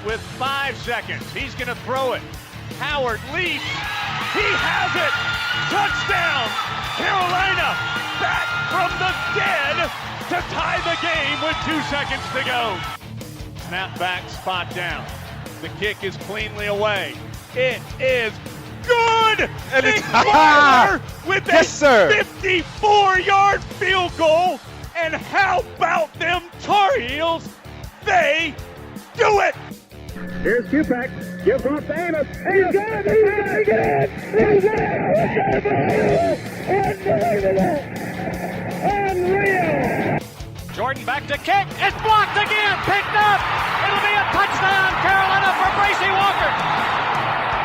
with 5 seconds. He's going to throw it. Howard leaps. He has it. Touchdown. Carolina back from the dead to tie the game with 2 seconds to go. Snap back, spot down. The kick is cleanly away. It is good. And Nick it's Weiler with a Yes, sir. 54-yard field goal. And how about them Tar Heels? They do it. Here's Kupak. Gives off to Amos. He's got it. He's Unbelievable. Unreal. Jordan back to kick. It's blocked again. Picked up. It'll be a touchdown, Carolina, for Bracey Walker.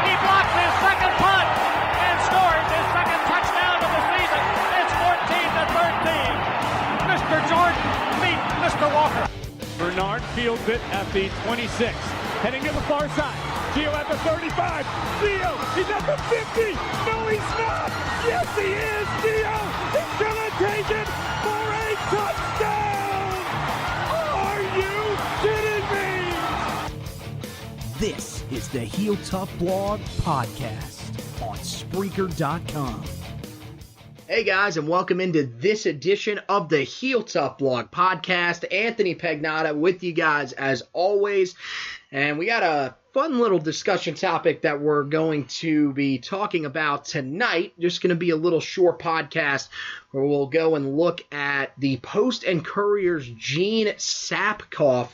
He blocked his second punt and scores his second touchdown of the season. It's 14-13. Mr. Jordan beat Mr. Walker. Bernard fields it at the 26. Heading to the far side. Gio at the 35. Gio, he's at the 50. No, he's not. Yes, he is. Gio, he's going to take it for a touchdown. Are you kidding me? This is the Heel Tough Blog Podcast on Spreaker.com. Hey guys, and welcome into this edition of the Heel Tough Blog Podcast. Anthony Pagnotta with you guys as always. And we got a fun little discussion topic that we're going to be talking about tonight. Just going to be a little short podcast where we'll go and look at the Post and Courier's Gene Sapakoff,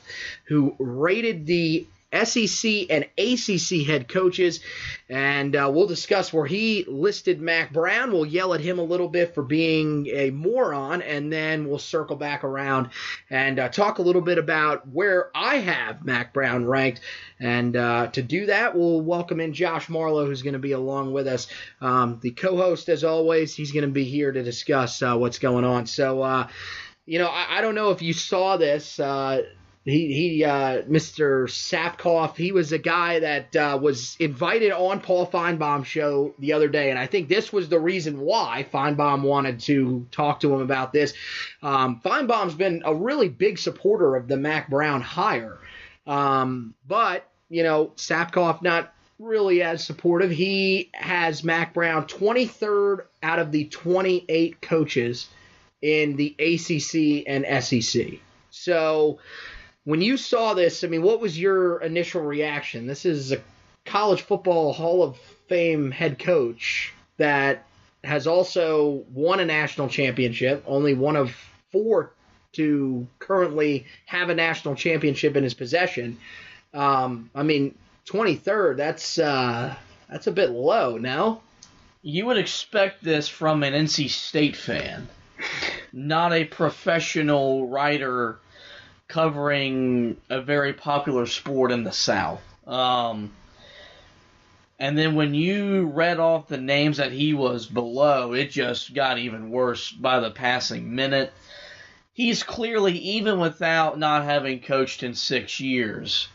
who rated the SEC and ACC head coaches, and we'll discuss where he listed Mack Brown. We'll yell at him a little bit for being a moron, and then we'll circle back around and talk a little bit about where I have Mack Brown ranked. And to do that, we'll welcome in Josh Marlowe, who's going to be along with us. The co-host, as always, he's going to be here to discuss what's going on. So, I don't know if you saw this. Mr. Sapakoff, he was a guy that was invited on Paul Feinbaum's show the other day, and I think this was the reason why Feinbaum wanted to talk to him about this. Feinbaum's been a really big supporter of the Mack Brown hire, but, Sapakoff not really as supportive. He has Mack Brown 23rd out of the 28 coaches in the ACC and SEC. So when you saw this, what was your initial reaction? This is a college football Hall of Fame head coach that has also won a national championship, only one of 4 to currently have a national championship in his possession. 23rd, that's a bit low, no? You would expect this from an NC State fan, not a professional writer covering a very popular sport in the South. And then when you read off the names that he was below, it just got even worse by the passing minute. He's clearly, even without not having coached in 6 years,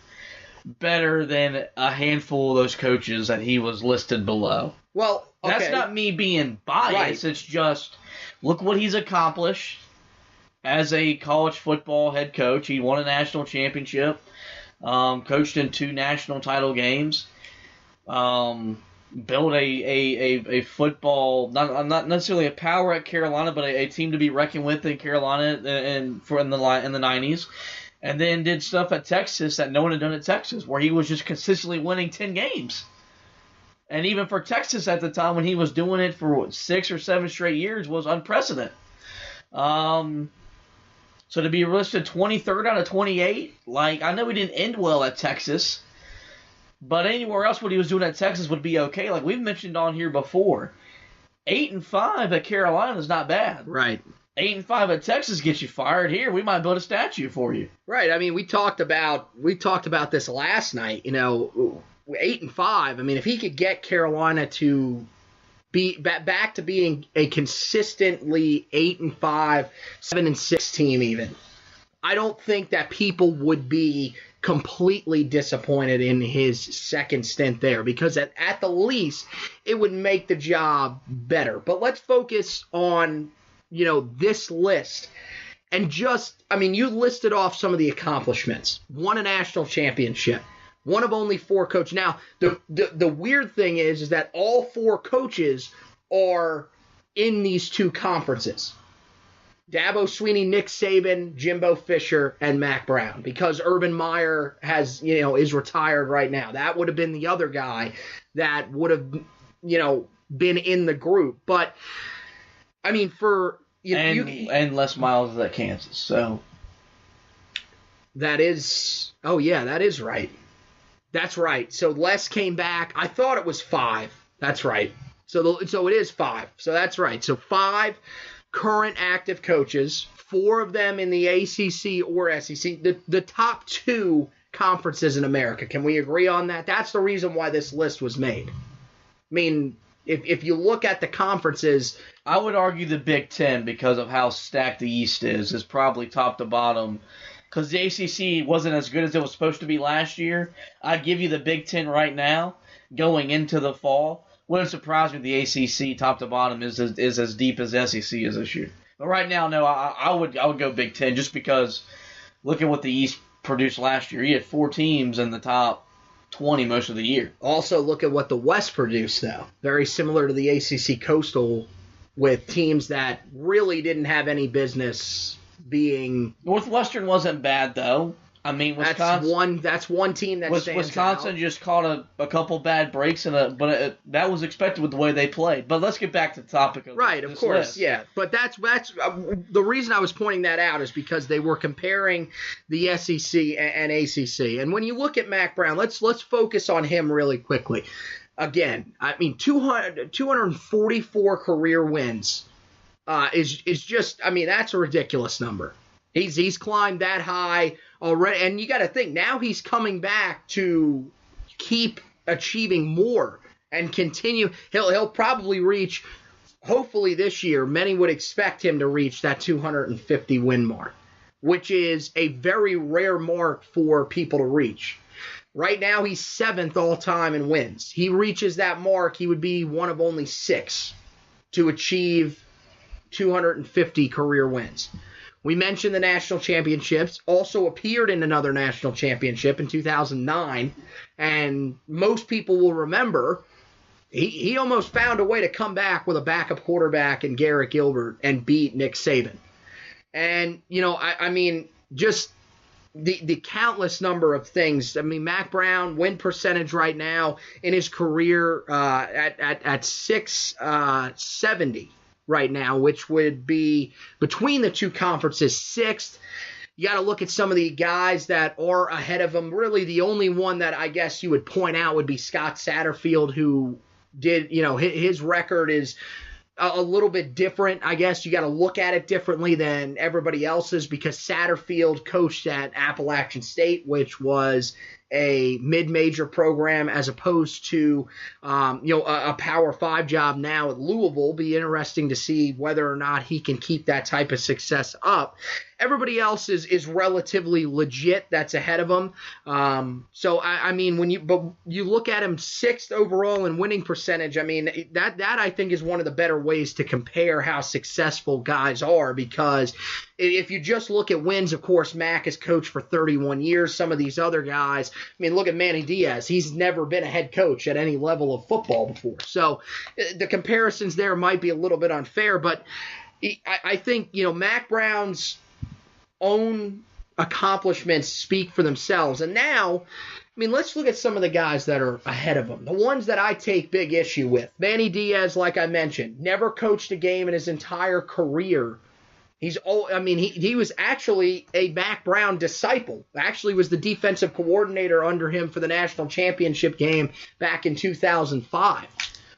better than a handful of those coaches that he was listed below. Well, okay. That's not me being biased. Right. It's just, look what he's accomplished. As a college football head coach, he won a national championship, coached in 2 national title games, built a football, not necessarily a power at Carolina, but a team to be reckoned with in Carolina in the 90s, and then did stuff at Texas that no one had done at Texas, where he was just consistently winning 10 games. And even for Texas at the time, when he was doing it for 6 or 7 straight years, was unprecedented. So to be listed 23rd out of 28, I know he didn't end well at Texas, but anywhere else what he was doing at Texas would be okay. Like we've mentioned on here before, 8-5 at Carolina is not bad. Right. 8-5 at Texas gets you fired. Here, we might build a statue for you. Right. We talked about this last night. 8-5. If he could get Carolina to be back to being a consistently 8-5, 7-6 team even, I don't think that people would be completely disappointed in his second stint there, because at the least it would make the job better. But let's focus on, this list. And you listed off some of the accomplishments. Won a national championship. One of only 4 coaches. Now, the weird thing is that all 4 coaches are in these 2 conferences. Dabo Swinney, Nick Saban, Jimbo Fisher, and Mack Brown. Because Urban Meyer is retired right now. That would have been the other guy that would have, been in the group. But, I mean, and Les Miles is at Kansas, so. That is right. That's right. So Les came back. I thought it was 5. That's right. So it is 5. So that's right. So 5 current active coaches, 4 of them in the ACC or SEC, the top 2 conferences in America. Can we agree on that? That's the reason why this list was made. I mean, if you look at the conferences, I would argue the Big Ten, because of how stacked the East is probably top to bottom. Because the ACC wasn't as good as it was supposed to be last year. I'd give you the Big Ten right now, going into the fall. Wouldn't surprise me if the ACC top to bottom is as deep as SEC is this year. But right now, no, I would go Big Ten, just because look at what the East produced last year. You had 4 teams in the top 20 most of the year. Also, look at what the West produced, though. Very similar to the ACC Coastal, with teams that really didn't have any business being. Northwestern wasn't bad, though. I mean, Wisconsin. That's one team that stands Wisconsin out. just caught a couple bad breaks, but that was expected with the way they played. But let's get back to the topic of right, of course, list. yeah. But that's the reason I was pointing that out is because they were comparing the SEC and ACC. And when you look at Mack Brown, let's focus on him really quickly. Again, I mean, 244 career wins is just, I mean, that's a ridiculous number. He's climbed that high already, and you got to think now he's coming back to keep achieving more and continue. He'll probably reach, hopefully this year, many would expect him to reach that 250 win mark, which is a very rare mark for people to reach. Right now he's 7th all time in wins. He reaches that mark, he would be one of only 6 to achieve 250 career wins. We mentioned the national championships, also appeared in another national championship in 2009, and most people will remember he almost found a way to come back with a backup quarterback in Garrett Gilbert and beat Nick Saban. And, I mean, just the countless number of things. I mean, Mack Brown, win percentage right now in his career at 670. Right now, which would be between the 2 conferences 6th. You got to look at some of the guys that are ahead of him. Really, the only one that I guess you would point out would be Scott Satterfield, who did, his record is a little bit different. I guess you got to look at it differently than everybody else's, because Satterfield coached at Appalachian State, which was a mid-major program, as opposed to a Power 5 job now at Louisville. Be interesting to see whether or not he can keep that type of success up. Everybody else is relatively legit that's ahead of him. So I mean, when you look at him 6th overall in winning percentage, I mean that I think is one of the better ways to compare how successful guys are, because if you just look at wins, of course, Mack has coached for 31 years. Some of these other guys, I mean, look at Manny Diaz. He's never been a head coach at any level of football before. So the comparisons there might be a little bit unfair, but I think, Mack Brown's own accomplishments speak for themselves. And now, I mean, let's look at some of the guys that are ahead of him. The ones that I take big issue with. Manny Diaz, like I mentioned, never coached a game in his entire career. He was actually a Mack Brown disciple. Actually was the defensive coordinator under him for the national championship game back in 2005.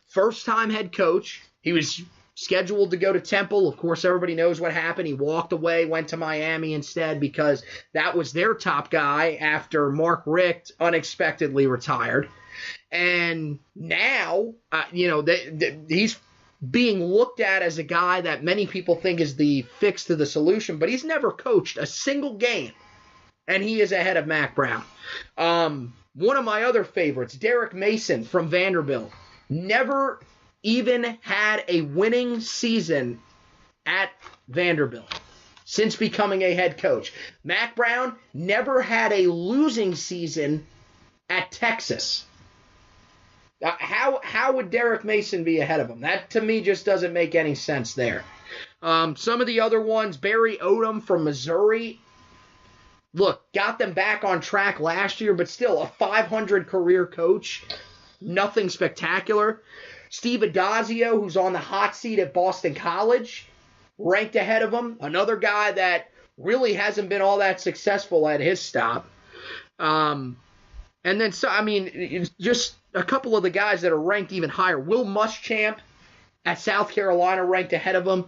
First-time head coach. He was scheduled to go to Temple. Of course, everybody knows what happened. He walked away, went to Miami instead, because that was their top guy after Mark Richt unexpectedly retired. And now, he's being looked at as a guy that many people think is the fix to the solution, but he's never coached a single game, and he is ahead of Mack Brown. One of my other favorites, Derek Mason from Vanderbilt, never even had a winning season at Vanderbilt since becoming a head coach. Mack Brown never had a losing season at Texas. How would Derek Mason be ahead of him? That, to me, just doesn't make any sense there. Some of the other ones, Barry Odom from Missouri, look, got them back on track last year, but still a 500 career coach. Nothing spectacular. Steve Adazio, who's on the hot seat at Boston College, ranked ahead of him. Another guy that really hasn't been all that successful at his stop. And then, just a couple of the guys that are ranked even higher. Will Muschamp at South Carolina ranked ahead of him.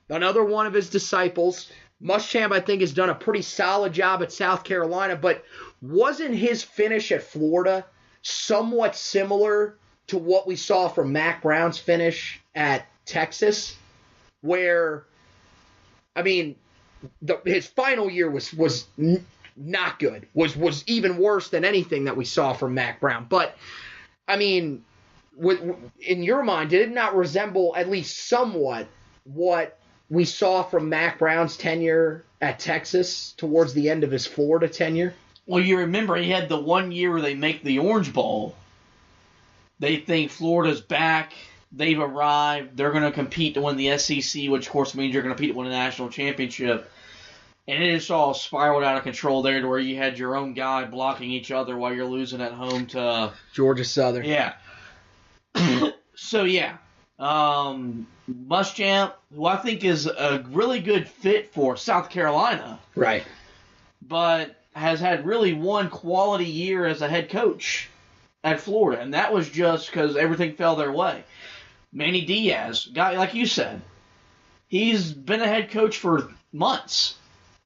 Another one of his disciples. Muschamp, I think, has done a pretty solid job at South Carolina, but wasn't his finish at Florida somewhat similar to what we saw from Mack Brown's finish at Texas? Where, his final year was not good. Was even worse than anything that we saw from Mack Brown. But, in your mind, did it not resemble at least somewhat what we saw from Mack Brown's tenure at Texas towards the end of his Florida tenure? Well, you remember he had the 1 year where they make the Orange Bowl. They think Florida's back. They've arrived. They're going to compete to win the SEC, which, of course, means you're going to compete to win a national championship. And it just all spiraled out of control there to where you had your own guy blocking each other while you're losing at home to Georgia Southern. Yeah. So, yeah. Muschamp, who I think is a really good fit for South Carolina. Right. But has had really one quality year as a head coach at Florida. And that was just because everything fell their way. Manny Diaz, guy like you said, he's been a head coach for months.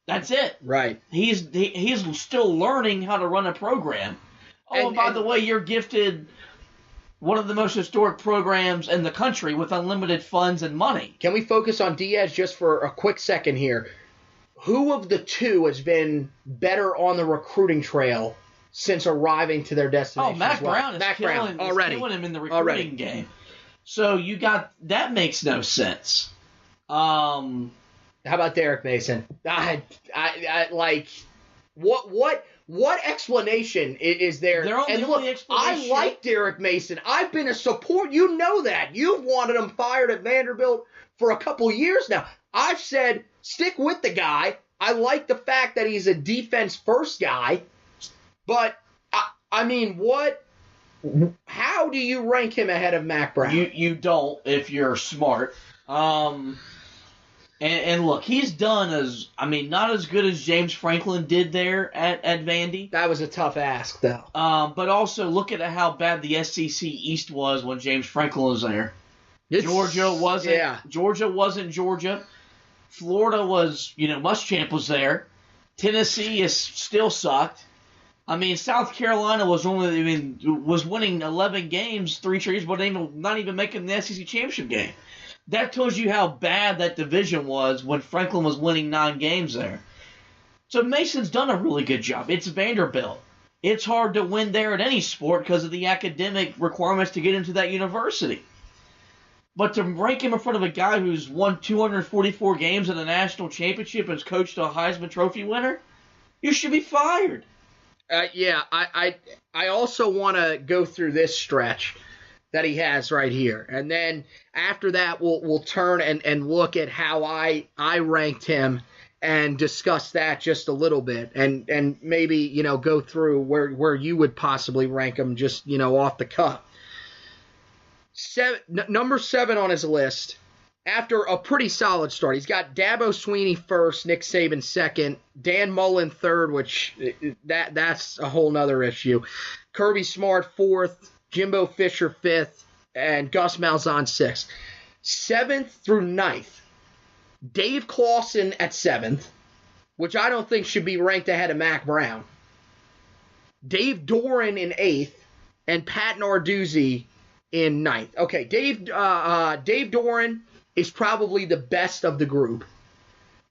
That's it. Right. He's still learning how to run a program. Oh, and by the way, you're gifted one of the most historic programs in the country with unlimited funds and money. Can we focus on Diaz just for a quick second here? Who of the two has been better on the recruiting trail since arriving to their destination? Oh, Mack Brown is killing him in the recruiting game. So you got that makes no sense. How about Derek Mason? What explanation is there? Only explanation. I like Derek Mason. I've been a support. You know that. You've wanted him fired at Vanderbilt for a couple years now. I've said stick with the guy. I like the fact that he's a defense-first guy. But, what? How do you rank him ahead of Mack Brown? You don't if you're smart. And look, he's done not as good as James Franklin did there at Vandy. That was a tough ask, though. But also look at how bad the SEC East was when James Franklin was there. Georgia wasn't Georgia. Florida was, Muschamp was there. Tennessee still sucked. South Carolina was winning 11 games 3 years, but not even making the SEC championship game. That tells you how bad that division was when Franklin was winning 9 games there. So Mason's done a really good job. It's Vanderbilt. It's hard to win there at any sport because of the academic requirements to get into that university. But to rank him in front of a guy who's won 244 games in a national championship and has coached a Heisman Trophy winner, you should be fired. I also want to go through this stretch that he has right here. And then after that, we'll turn and look at how I ranked him and discuss that just a little bit. And maybe, go through where you would possibly rank him just, off the cuff. Number 7 on his list, after a pretty solid start. He's got Dabo Swinney first, Nick Saban second, Dan Mullen third, which that's a whole nother issue. Kirby Smart fourth, Jimbo Fisher fifth, and Gus Malzahn sixth. 7th through 9th, Dave Clawson at 7th, which I don't think should be ranked ahead of Mack Brown. Dave Doran in 8th, and Pat Narduzzi in 9th. Okay, Dave Doran is probably the best of the group.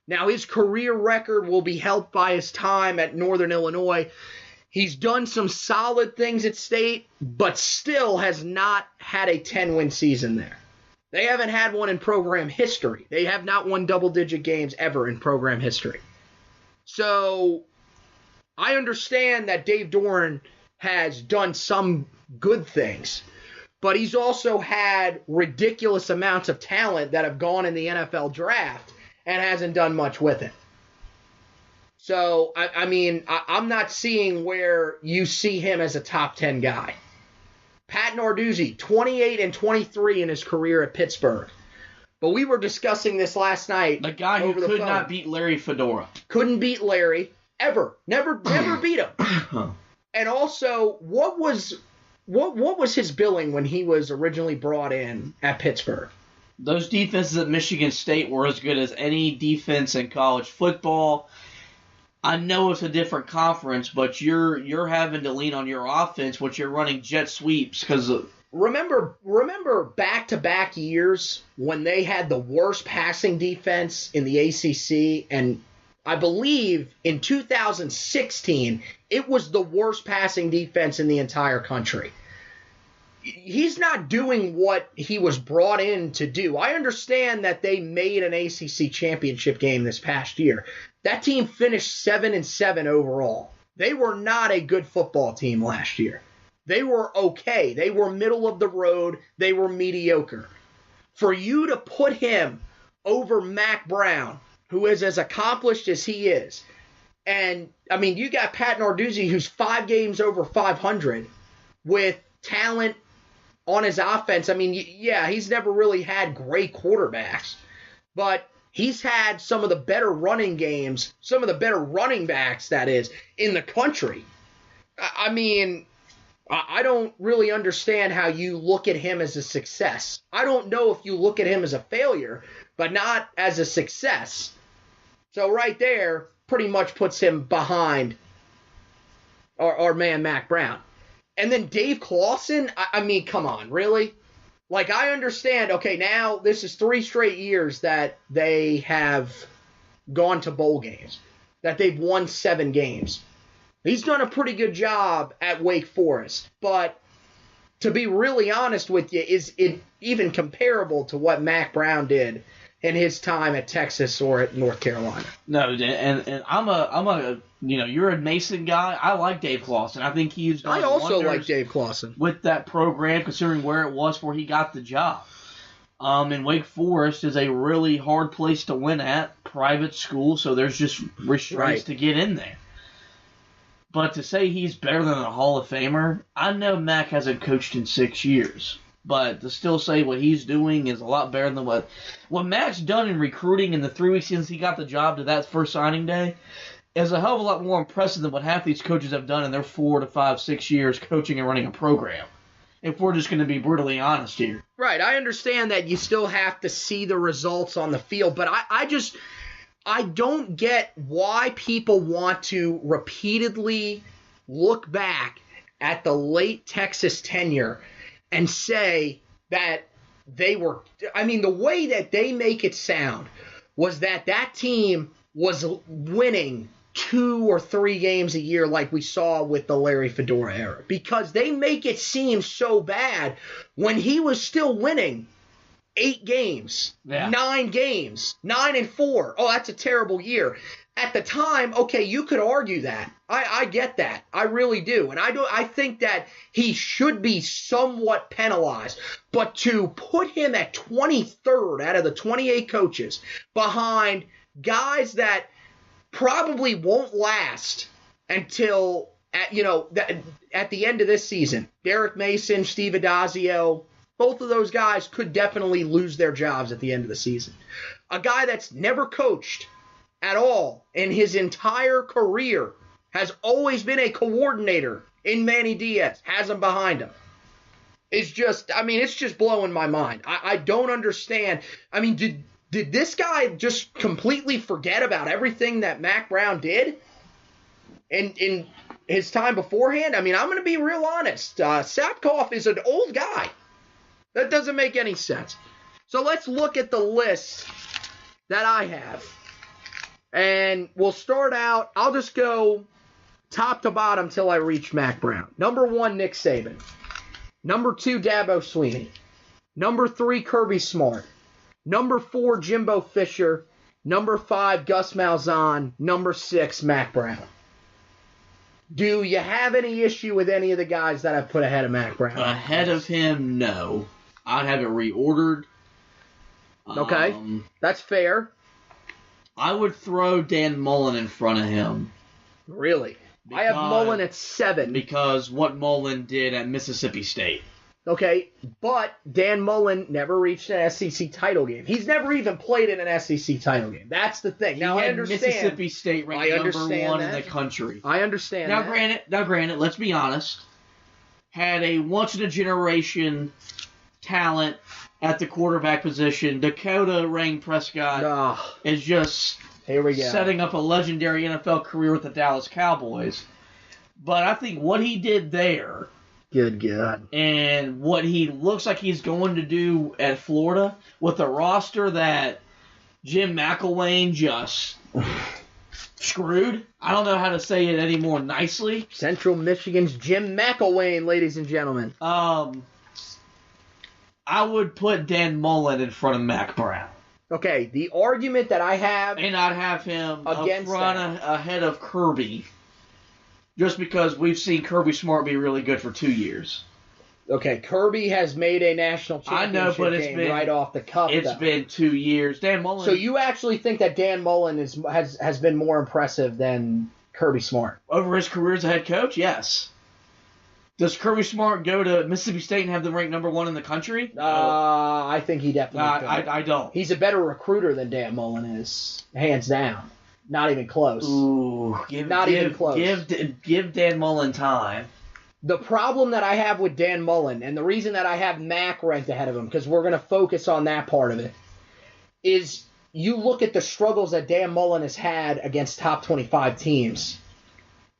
Now, his career record will be helped by his time at Northern Illinois. He's done some solid things at State, but still has not had a 10-win season there. They haven't had one in program history. They have not won double-digit games ever in program history. So I understand that Dave Doran has done some good things, but he's also had ridiculous amounts of talent that have gone in the NFL draft and hasn't done much with it. So, I'm not seeing where you see him as a top 10 guy. Pat Narduzzi, 28 and 23 in his career at Pittsburgh. But we were discussing this last night. The guy who could not beat Larry Fedora. Couldn't beat Larry, ever. Never beat him. And also, what was his billing when he was originally brought in at Pittsburgh? Those defenses at Michigan State were as good as any defense in college football. I know it's a different conference, but you're having to lean on your offense, which you're running jet sweeps because remember back-to-back years when they had the worst passing defense in the ACC, and I believe in 2016 it was the worst passing defense in the entire country. He's not doing what he was brought in to do. I understand that they made an ACC championship game this past year. That team finished 7-7 overall. They were not a good football team last year. They were okay. They were middle of the road. They were mediocre. For you to put him over Mac Brown, who is as accomplished as he is, and, you got Pat Narduzzi, who's 5 games over 500 with talent on his offense. He's never really had great quarterbacks, but he's had some of the better running games, some of the better running backs, that is, in the country. I don't really understand how you look at him as a success. I don't know if you look at him as a failure, but not as a success. So right there pretty much puts him behind our man Mac Brown. And then Dave Clawson, come on, really? Like, I understand, okay, now this is 3 straight years that they have gone to bowl games, that they've won 7 games. He's done a pretty good job at Wake Forest, but to be really honest with you, is it even comparable to what Mac Brown did in his time at Texas or at North Carolina? No, and I'm a you're a Mason guy. I like Dave Clawson. I think he's done I also wonders like Dave Clawson with that program, considering where it was before he got the job. And Wake Forest is a really hard place to win at, private school, so there's just restraints to get in there. But to say he's better than a Hall of Famer, I know Mac hasn't coached in 6 years. But to still say what he's doing is a lot better than what Mac's done in recruiting in the 3 weeks since he got the job to that first signing day is a hell of a lot more impressive than what half these coaches have done in their 4 to 5, 6 years coaching and running a program. If we're just going to be brutally honest here. Right. I understand that you still have to see the results on the field, but I don't get why people want to repeatedly look back at the late Texas tenure and say that they were – the way that they make it sound was that team was winning 2 or 3 games a year like we saw with the Larry Fedora era, because they make it seem so bad when he was still winning 8 games, 9 games, 9-4. Oh, that's a terrible year. At the time, okay, you could argue that. I get that. I really do. And I think that he should be somewhat penalized. But to put him at 23rd out of the 28 coaches behind guys that probably won't last until at the end of this season, Derek Mason, Steve Adazio, both of those guys could definitely lose their jobs at the end of the season. A guy that's never coached at all in his entire career, has always been a coordinator in Manny Diaz, has him behind him. It's just blowing my mind. I don't understand. Did this guy just completely forget about everything that Mac Brown did in his time beforehand? I'm going to be real honest. Sapakoff is an old guy. That doesn't make any sense. So let's look at the list that I have. And we'll start out, I'll just go top to bottom till I reach Mac Brown. Number 1, Nick Saban. Number 2, Dabo Swinney. Number 3, Kirby Smart. Number 4, Jimbo Fisher. Number 5, Gus Malzahn. Number 6, Mac Brown. Do you have any issue with any of the guys that I've put ahead of Mac Brown? Ahead of him, no. I'd have it reordered. Okay, that's fair. I would throw Dan Mullen in front of him. Really? I have Mullen at 7. Because what Mullen did at Mississippi State. Okay, but Dan Mullen never reached an SEC title game. He's never even played in an SEC title game. That's the thing. Now, I understand. Mississippi State ranked number 1 in the country. I understand that. Now, granted, let's be honest. Had a once-in-a-generation talent at the quarterback position. Dakota Rain Prescott is just here we go. Setting up a legendary NFL career with the Dallas Cowboys. But I think what he did there... Good God. And what he looks like he's going to do at Florida with a roster that Jim McElwain just screwed. I don't know how to say it any more nicely. Central Michigan's Jim McElwain, ladies and gentlemen. I would put Dan Mullen in front of Mac Brown. Okay, the argument that I have... And I'd have him ahead of Kirby. Just because we've seen Kirby Smart be really good for 2 years. Okay, Kirby has made a national championship game right off the cuff. It's been 2 years. Dan Mullen. So you actually think that Dan Mullen has been more impressive than Kirby Smart? Over his career as a head coach, yes. Does Kirby Smart go to Mississippi State and have them ranked number 1 in the country? I think he definitely does. I don't. He's a better recruiter than Dan Mullen is, hands down. Not even close. Ooh, even close. Give Dan Mullen time. The problem that I have with Dan Mullen, and the reason that I have Mac ranked ahead of him, because we're going to focus on that part of it, is you look at the struggles that Dan Mullen has had against top 25 teams.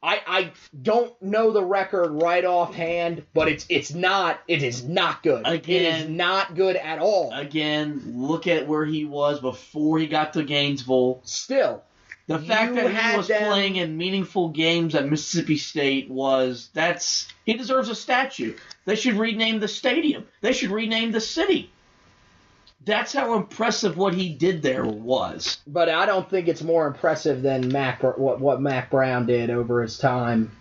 I don't know the record right offhand, but it is not good. Again, it is not good at all. Again, look at where he was before he got to Gainesville. Still. The fact that he was playing in meaningful games at Mississippi State he deserves a statue. They should rename the stadium. They should rename the city. That's how impressive what he did there was. But I don't think it's more impressive than what Mac Brown did over his time,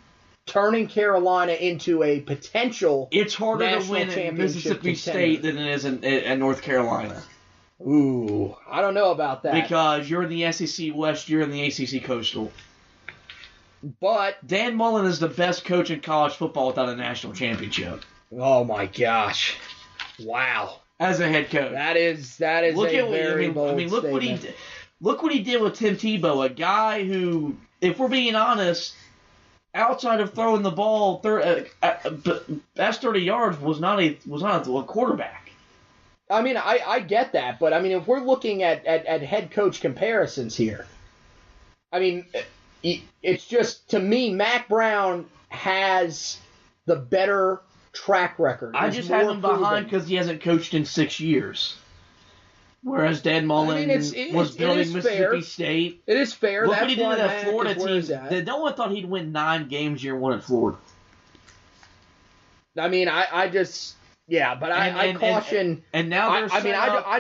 turning Carolina into a potential It's harder to win at Mississippi State than it is at North Carolina. Ooh, I don't know about that. Because you're in the SEC West, you're in the ACC Coastal. But Dan Mullen is the best coach in college football without a national championship. Oh my gosh! Wow. As a head coach, that is look a very bold statement. Look what he did with Tim Tebow, a guy who, if we're being honest, outside of throwing the ball past 30 yards, was not a quarterback. I mean, I get that, but I mean, if we're looking at head coach comparisons here, I mean, it's just, to me, Mac Brown has the better track record. I just have him behind because he hasn't coached in 6 years. Whereas Dan Mullen was building Mississippi State. It is fair. Look what he did to that Florida team. No one thought he'd win 9 games year 1 at Florida. I mean, I just... Yeah, but I caution. And now they're set up. I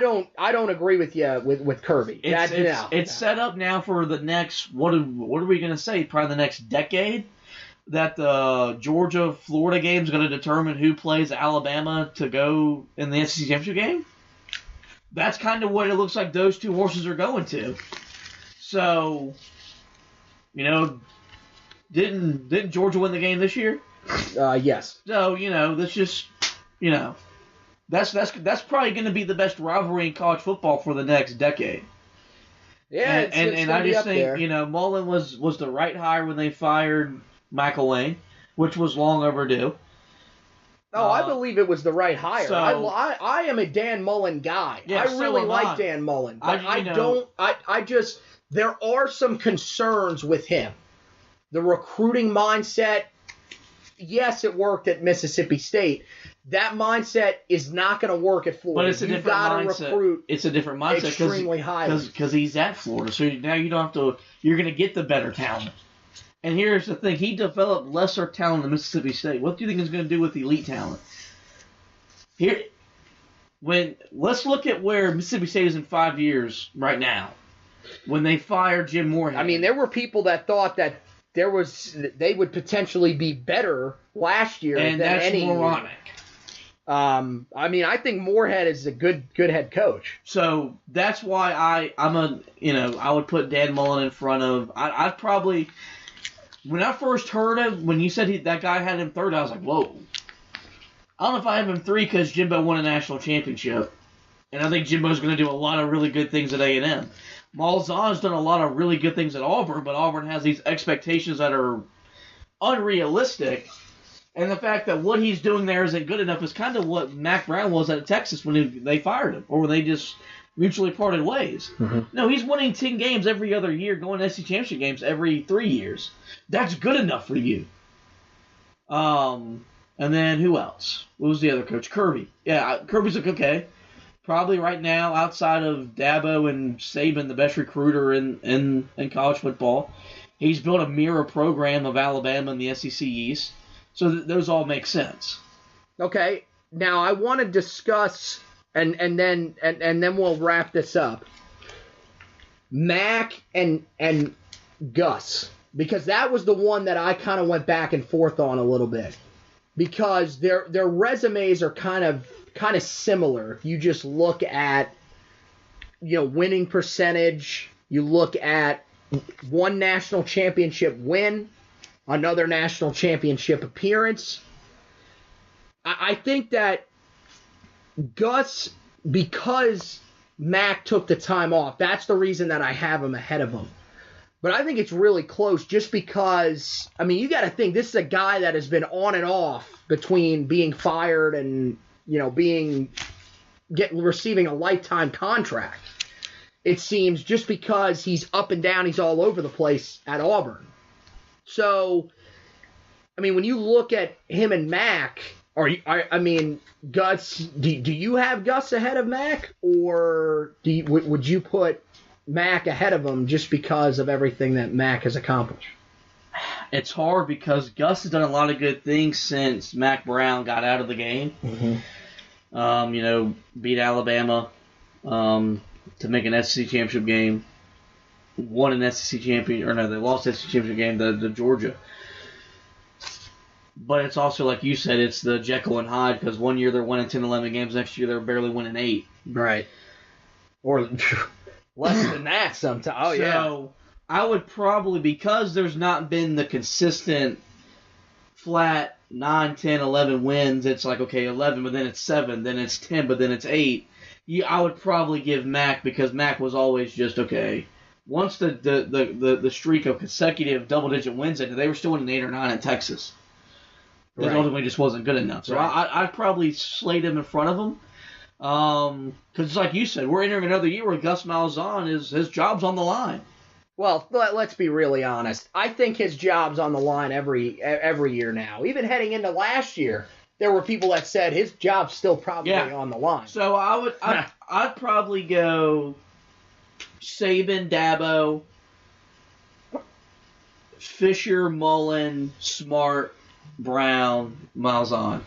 don't agree with you with Kirby. It's set up now for the next. What are we going to say? Probably the next decade. That the Georgia-Florida game is going to determine who plays Alabama to go in the SEC championship game. That's kind of what it looks like those two horses are going to. So, didn't Georgia win the game this year? Yes. So that's just. That's probably going to be the best rivalry in college football for the next decade. Yeah, and I just think Mullen was the right hire when they fired McElwain, which was long overdue. Oh, I believe it was the right hire. So, I am a Dan Mullen guy. Yeah, I really like Dan Mullen, but I just there are some concerns with him. The recruiting mindset. Yes, it worked at Mississippi State. That mindset is not going to work at Florida. But it's a different mindset. It's a different mindset extremely high because he's at Florida. So now you don't have to. You're going to get the better talent. And here's the thing: he developed lesser talent than Mississippi State. What do you think he's going to do with elite talent? Let's look at where Mississippi State is in 5 years right now. When they fired Jim Moorhead. I mean, there were people that thought that they would potentially be better last year and than that's any moronic. year. I think Moorhead is a good head coach. So that's why I would put Dan Mullen in front of. I'd probably, when I first heard him, when you said that guy had him third, I was like, whoa. I don't know if I have him 3 because Jimbo won a national championship, and I think Jimbo's going to do a lot of really good things at A&M. Malzahn's done a lot of really good things at Auburn, but Auburn has these expectations that are unrealistic. And the fact that what he's doing there isn't good enough is kind of what Mac Brown was at Texas when they fired him, or when they just mutually parted ways. Mm-hmm. No, he's winning 10 games every other year, going to SEC championship games every 3 years. That's good enough for you. And then who else? What was the other coach? Kirby. Yeah, Kirby's okay. Probably right now, outside of Dabo and Saban, the best recruiter in college football. He's built a mirror program of Alabama in the SEC East. So those all make sense. Okay. Now I want to discuss, and then we'll wrap this up. Mac and Gus, because that was the one that I kind of went back and forth on a little bit, because their resumes are kind of similar. You just look at winning percentage. You look at one national championship win, another national championship appearance. I think that Gus, because Mac took the time off, that's the reason that I have him ahead of him. But I think it's really close just because, you got to think, this is a guy that has been on and off between being fired and, receiving a lifetime contract. It seems, just because he's up and down, he's all over the place at Auburn. So, when you look at him and Mac, Gus, do you have Gus ahead of Mac, or would you put Mac ahead of him just because of everything that Mac has accomplished? It's hard because Gus has done a lot of good things since Mac Brown got out of the game. Mm-hmm. Beat Alabama to make an SEC championship game. Won an SEC champion, or no, they lost the SEC championship game to Georgia. But it's also, like you said, it's the Jekyll and Hyde, because one year they're winning 10, 11 games, next year they're barely winning 8. Right. Or less than that sometimes. Oh, yeah. So I would probably, because there's not been the consistent flat 9, 10, 11 wins, it's like, okay, 11, but then it's 7, then it's 10, but then it's 8. I would probably give Mac, because Mac was always just, okay, once the streak of consecutive double-digit wins ended, they were still winning 8 or 9 in Texas. It ultimately just wasn't good enough. So I'd probably slate him in front of him. Because like you said, we're entering another year where Gus Malzahn, his job's on the line. Well, let's be really honest. I think his job's on the line every year now. Even heading into last year, there were people that said his job's still probably on the line. So I'd probably go Saban, Dabo, Fisher, Mullen, Smart, Brown, Malzahn.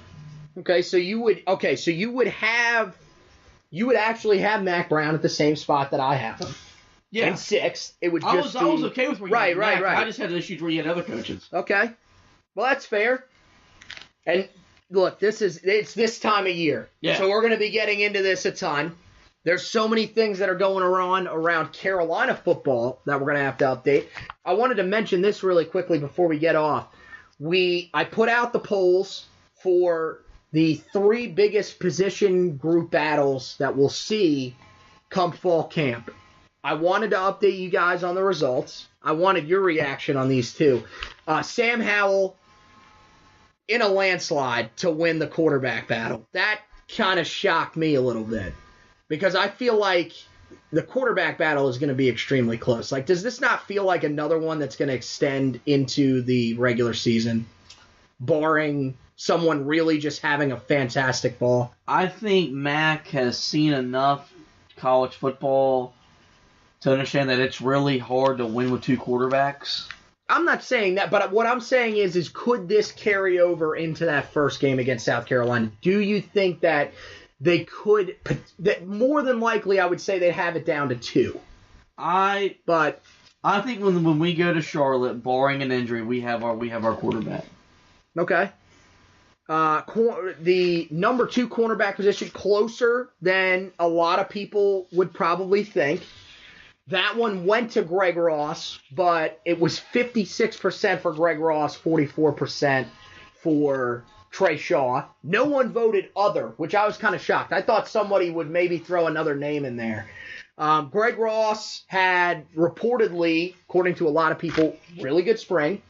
So you would actually have Mac Brown at the same spot that I have him. Yeah. And 6th. It would just I was okay with where you had Mac. Right. I just had issues where you had other coaches. Okay. Well, that's fair. And look, it's this time of year. Yeah. So we're going to be getting into this a ton. There's so many things that are going on around Carolina football that we're going to have to update. I wanted to mention this really quickly before we get off. I put out the polls for the 3 biggest position group battles that we'll see come fall camp. I wanted to update you guys on the results. I wanted your reaction on these too. Sam Howell in a landslide to win the quarterback battle. That kind of shocked me a little bit, because I feel like the quarterback battle is going to be extremely close. Like, does this not feel like another one that's going to extend into the regular season, barring someone really just having a fantastic ball? I think Mac has seen enough college football to understand that it's really hard to win with 2 quarterbacks. I'm not saying that, but what I'm saying is could this carry over into that first game against South Carolina? Do you think that they could, that more than likely I would say they'd have it down to 2? I I think when we go to Charlotte, barring an injury, we have our quarterback. Okay. The number 2 cornerback position, closer than a lot of people would probably think. That one went to Greg Ross, but it was 56% for Greg Ross, 44% for Trey Shaw. No one voted other, which I was kind of shocked. I thought somebody would maybe throw another name in there. Greg Ross had reportedly, according to a lot of people, really good spring.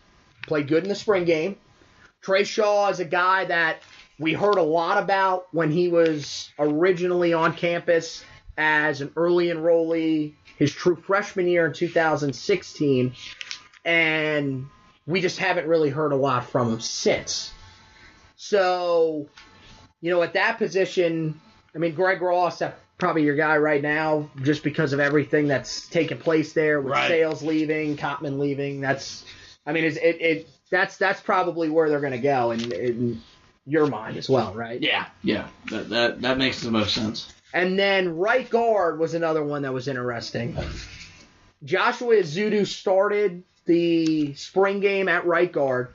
Played good in the spring game. Trey Shaw is a guy that we heard a lot about when he was originally on campus as an early enrollee, his true freshman year in 2016, and we just haven't really heard a lot from him since. So, at that position, I mean, Greg Ross, that's probably your guy right now, just because of everything that's taken place there with Sales leaving, Cotman leaving. That's probably where they're going to go in your mind as well, right? Yeah. That makes the most sense. And then right guard was another one that was interesting. Joshua Ezeudu started the spring game at right guard.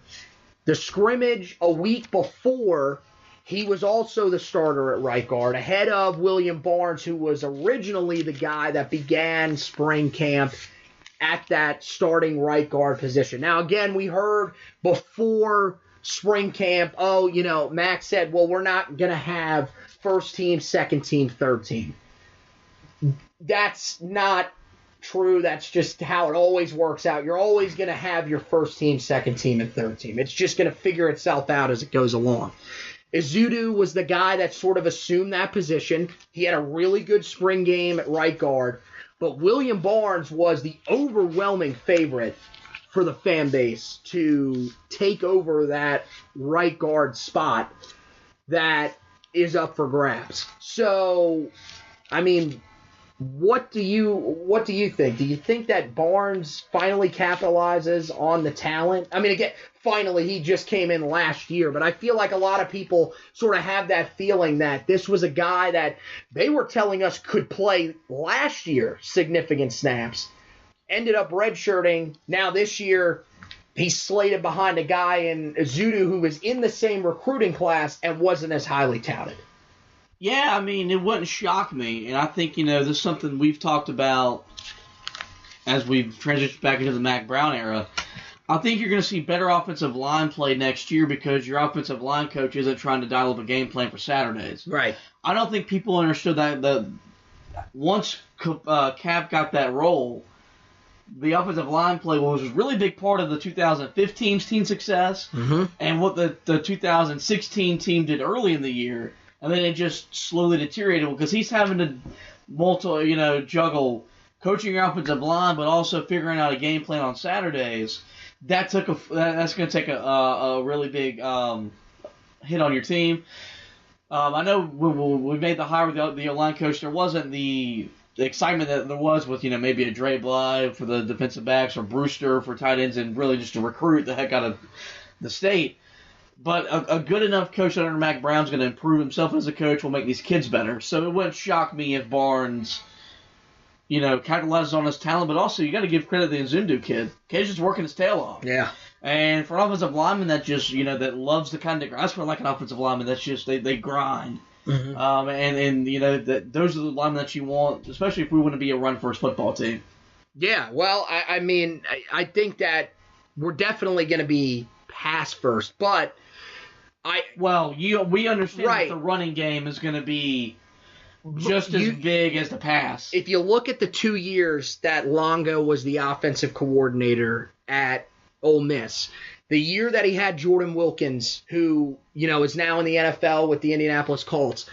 The scrimmage a week before, he was also the starter at right guard, ahead of William Barnes, who was originally the guy that began spring camp at that starting right guard position. Now, again, we heard before spring camp, Max said, well, we're not going to have first team, second team, third team. That's not true. That's just how it always works out. You're always going to have your first team, second team, and third team. It's just going to figure itself out as it goes along. Ezeudu was the guy that sort of assumed that position. He had a really good spring game at right guard, but William Barnes was the overwhelming favorite for the fan base to take over that right guard spot that is up for grabs. So, I mean, what do you think? Do you think that Barnes finally capitalizes on the talent? I mean, again, finally, he just came in last year, but I feel like a lot of people sort of have that feeling that this was a guy that they were telling us could play last year significant snaps, ended up redshirting. Now this year, he's slated behind a guy in Ezeudu who was in the same recruiting class and wasn't as highly touted. Yeah, I mean, it wouldn't shock me. And I think, this is something we've talked about as we've transitioned back into the Mac Brown era. I think you're going to see better offensive line play next year because your offensive line coach isn't trying to dial up a game plan for Saturdays. Right. I don't think people understood that once Cap got that role, the offensive line play was a really big part of the 2015 team success and what the 2016 team did early in the year. And then it just slowly deteriorated because he's having to juggle coaching your offensive line, but also figuring out a game plan on Saturdays. That's going to take a really big hit on your team. I know when we made the hire with the O-line coach, there wasn't the excitement that there was with maybe a Dre Bly for the defensive backs or Brewster for tight ends, and really just to recruit the heck out of the state. But a good enough coach under Mac Brown's going to improve himself as a coach, will make these kids better. So it wouldn't shock me if Barnes, capitalizes on his talent. But also, you got to give credit to the Ezeudu kid. Kid's just working his tail off. Yeah. And for an offensive lineman that just, that loves the kind of, that's what I like an offensive lineman that's just, they grind. Those are the linemen that you want, especially if we want to be a run-first football team. Yeah, well, I mean, I think that we're definitely going to be pass first, but we understand that the running game is going to be just as big as the pass. If you look at the 2 years that Longo was the offensive coordinator at Ole Miss, the year that he had Jordan Wilkins, who, is now in the NFL with the Indianapolis Colts,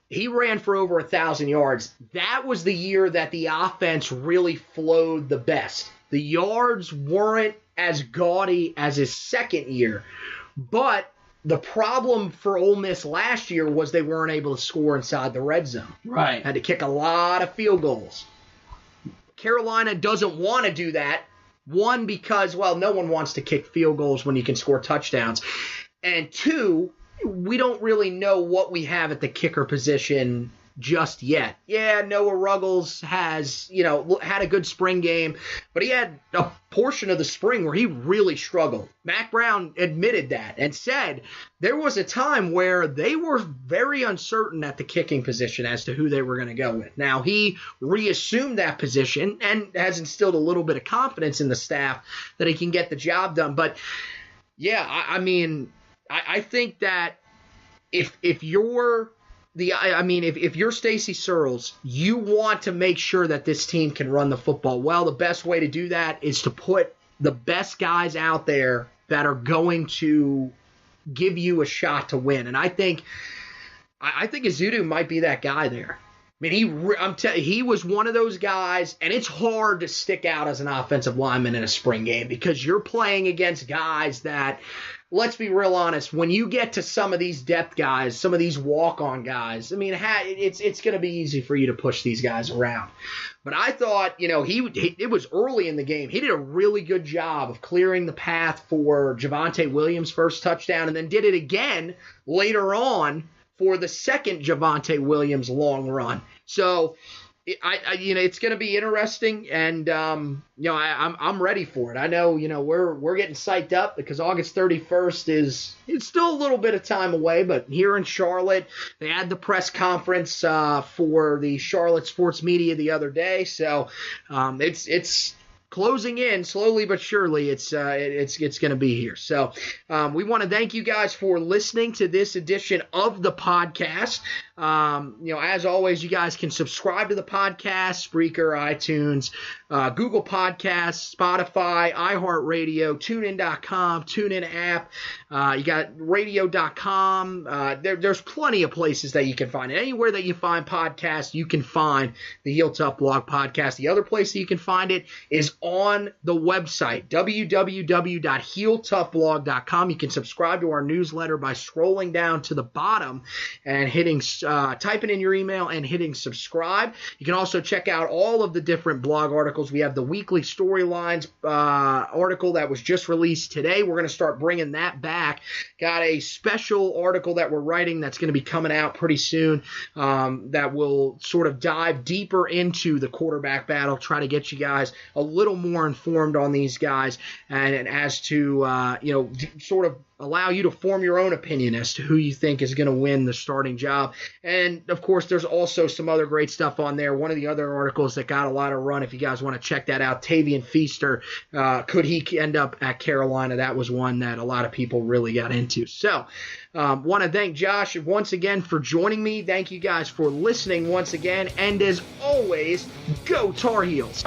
he ran for over 1,000 yards. That was the year that the offense really flowed the best. The yards weren't as gaudy as his second year, but the problem for Ole Miss last year was they weren't able to score inside the red zone. Right. Had to kick a lot of field goals. Carolina doesn't want to do that. One, because, no one wants to kick field goals when you can score touchdowns. And two, we don't really know what we have at the kicker position just yet. Yeah, Noah Ruggles has, you know, had a good spring game, but he had a portion of the spring where he really struggled. Mac Brown admitted that and said there was a time where they were very uncertain at the kicking position as to who they were going to go with. Now, he reassumed that position and has instilled a little bit of confidence in the staff that he can get the job done. But, yeah, I think that if you're Stacey Searles, you want to make sure that this team can run the football well. The best way to do that is to put the best guys out there that are going to give you a shot to win. And I think Ezeudu might be that guy there. I mean, he was one of those guys, and it's hard to stick out as an offensive lineman in a spring game because you're playing against guys that, let's be real honest, when you get to some of these depth guys, some of these walk-on guys, I mean, it's going to be easy for you to push these guys around. But I thought, you know, it was early in the game. He did a really good job of clearing the path for Javonte Williams' first touchdown, and then did it again later on for the second Javonte Williams long run. So, it's going to be interesting, and I'm ready for it. I know, we're getting psyched up because August 31st it's still a little bit of time away, but here in Charlotte, they had the press conference for the Charlotte sports media the other day, so it's closing in slowly but surely. It's going to be here. So we want to thank you guys for listening to this edition of the podcast. As always, you guys can subscribe to the podcast, Spreaker, iTunes, Google Podcasts, Spotify, iHeartRadio, TuneIn.com, TuneIn app. You got radio.com. There's plenty of places that you can find it. Anywhere that you find podcasts, you can find the Heel Tough Blog podcast. The other place that you can find it is on the website, www.heeltoughblog.com. You can subscribe to our newsletter by scrolling down to the bottom and typing in your email and hitting subscribe. You can also check out all of the different blog articles. We have the weekly storylines article that was just released today. We're going to start bringing that back. Got a special article that we're writing that's going to be coming out pretty soon that will sort of dive deeper into the quarterback battle, try to get you guys a little more informed on these guys and as to, sort of allow you to form your own opinion as to who you think is going to win the starting job. And, of course, there's also some other great stuff on there. One of the other articles that got a lot of run, if you guys want to check that out, Tavian Feaster, could he end up at Carolina? That was one that a lot of people really got into. So, want to thank Josh once again for joining me. Thank you guys for listening once again. And as always, go Tar Heels.